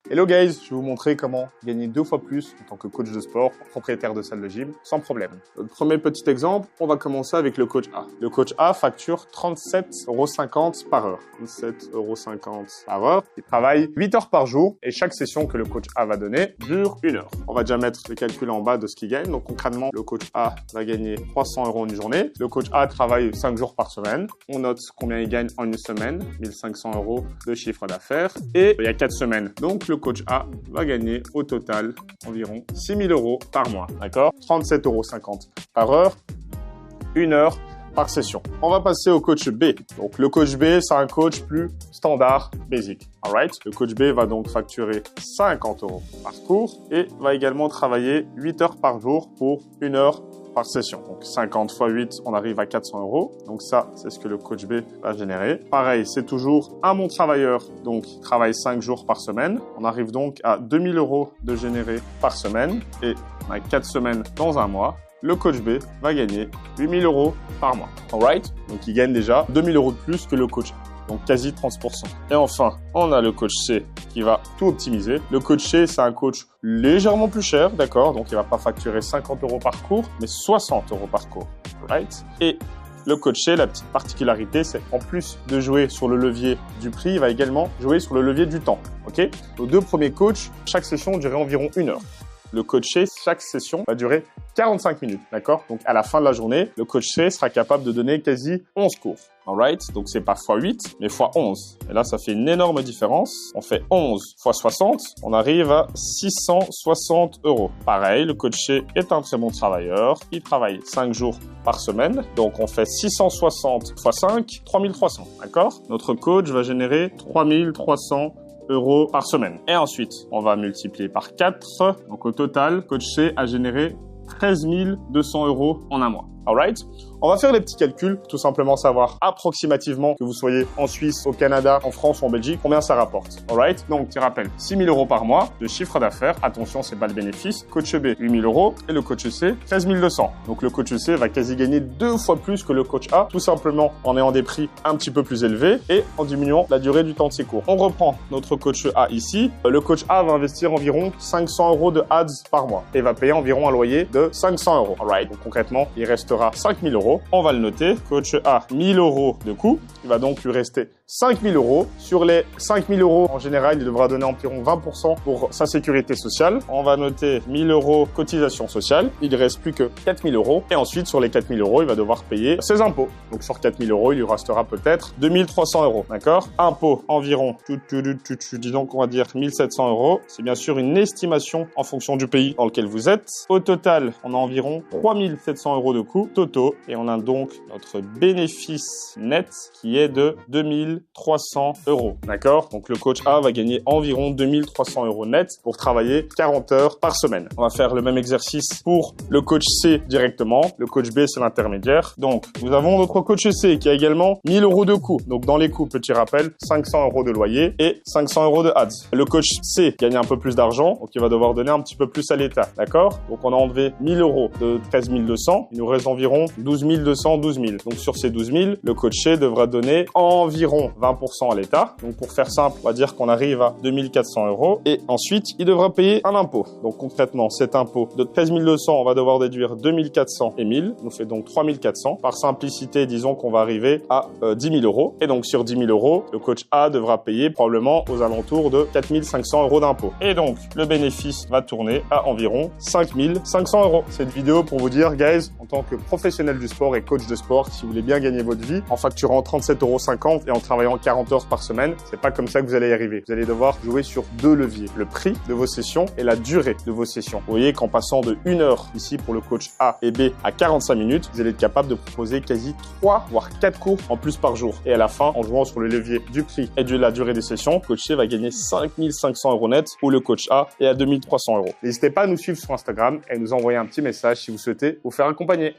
Hello guys, je vais vous montrer comment gagner 2 fois plus en tant que coach de sport, propriétaire de salle de gym, sans problème. Notre premier petit exemple, on va commencer avec le coach A. Le coach A facture 37,50 € par heure. 37,50 € par heure. Il travaille 8 heures par jour et chaque session que le coach A va donner dure 1 heure. On va déjà mettre le calcul en bas de ce qu'il gagne. Donc concrètement, le coach A va gagner 300 € en une journée. Le coach A travaille 5 jours par semaine. On note combien il gagne en une semaine, 1500 € de chiffre d'affaires. Et il y a 4 semaines. Donc le coach A va gagner au total environ 6 000 € par mois, d'accord? 37,50 € par heure, 1 heure par session. On va passer au coach B. Donc le coach B, c'est un coach plus standard, basic. Alright? Le coach B va donc facturer 50 € par cours et va également travailler 8 heures par jour pour 1 heure par session. Donc 50 x 8, on arrive à 400 €. Donc ça, c'est ce que le coach B va générer. Pareil, c'est toujours un bon travailleur, donc il travaille 5 jours par semaine. On arrive donc à 2000 € de généré par semaine et on a 4 semaines dans un mois. Le coach B va gagner 8000 € par mois. Alright? Donc il gagne déjà 2000 € de plus que le coach A. Donc quasi 30%. Et enfin, on a le coach C qui va tout optimiser. Le coach C, c'est un coach légèrement plus cher, d'accord? Donc il va pas facturer 50 € par cours, mais 60 € par cours. Right? Et le coach C, la petite particularité, c'est en plus de jouer sur le levier du prix, il va également jouer sur le levier du temps. Ok? Nos 2 premiers coachs, chaque session durait environ 1 heure. Le coach C, chaque session va durer 45 minutes, d'accord? Donc, à la fin de la journée, le coach C sera capable de donner quasi 11 cours. Alright? Donc, c'est pas x8, mais x11. Et là, ça fait une énorme différence. On fait 11 x 60, on arrive à 660 €. Pareil, le coach C est un très bon travailleur. Il travaille 5 jours par semaine. Donc, on fait 660 x 5, 3300, d'accord? Notre coach va générer 3300 € par semaine. Et ensuite, on va multiplier par 4. Donc au total, coach C a généré 13 200 € en un mois. Alright? On va faire les petits calculs, tout simplement savoir approximativement que vous soyez en Suisse, au Canada, en France ou en Belgique, combien ça rapporte. Alright? Donc, tu rappelles, 6 000 € par mois de chiffre d'affaires. Attention, c'est pas le bénéfice. Coach B, 8 000 € et le coach C, 13 200. Donc, le coach C va quasi gagner 2 fois plus que le coach A, tout simplement en ayant des prix un petit peu plus élevés et en diminuant la durée du temps de ses cours. On reprend notre coach A ici. Le coach A va investir environ 500 € de ads par mois et va payer environ un loyer de 500 €. Alright? Donc, concrètement, il restera 5 000 €. On va le noter. Coach A, 1 000 € de coût. Il va donc lui rester 5 000 €. Sur les 5 000 €, en général, il devra donner environ 20% pour sa sécurité sociale. On va noter 1 000 € cotisation sociale. Il ne reste plus que 4 000 €. Et ensuite, sur les 4 000 €, il va devoir payer ses impôts. Donc, sur 4 000 €, il lui restera peut-être 2 300 €. D'accord? Impôts environ, disons qu'on va dire 1 700 €. C'est bien sûr une estimation en fonction du pays dans lequel vous êtes. Au total, on a environ 3 700 € de coûts totaux. Et on a donc notre bénéfice net qui est de 2 300 €. D'accord? Donc, le coach A va gagner environ 2 300 € net pour travailler 40 heures par semaine. On va faire le même exercice pour le coach C directement. Le coach B, c'est l'intermédiaire. Donc, nous avons notre coach C qui a également 1 000 € de coûts. Donc, dans les coûts, petit rappel, 500 € de loyer et 500 € de ads. Le coach C gagne un peu plus d'argent, donc il va devoir donner un petit peu plus à l'État. D'accord? Donc, on a enlevé 1 000 € de 13 200. Il nous reste environ 12 200, 12 000. Donc, sur ces 12 000, le coach C devra donner environ 20% à l'État. Donc, pour faire simple, on va dire qu'on arrive à 2 400 €. Et ensuite, il devra payer un impôt. Donc, concrètement, cet impôt de 13 200, on va devoir déduire 2 400 et 1000. Nous fait donc 3 400. Par simplicité, disons qu'on va arriver à 10 000 €. Et donc, sur 10 000 €, le coach A devra payer probablement aux alentours de 4 500 € d'impôt. Et donc, le bénéfice va tourner à environ 5 500 €. Cette vidéo pour vous dire, guys, en tant que professionnel du sport et coach de sport, si vous voulez bien gagner votre vie en facturant 37,50 € et en travaillant 40 heures par semaine, c'est pas comme ça que vous allez y arriver. Vous allez devoir jouer sur 2 leviers, le prix de vos sessions et la durée de vos sessions. Vous voyez qu'en passant de 1 heure ici pour le coach A et B à 45 minutes, vous allez être capable de proposer quasi 3 voire 4 cours en plus par jour. Et à la fin, en jouant sur le levier du prix et de la durée des sessions, le coach C va gagner 5 500 € net ou le coach A est à 2 300 €. N'hésitez pas à nous suivre sur Instagram et nous envoyer un petit message si vous souhaitez vous faire accompagner.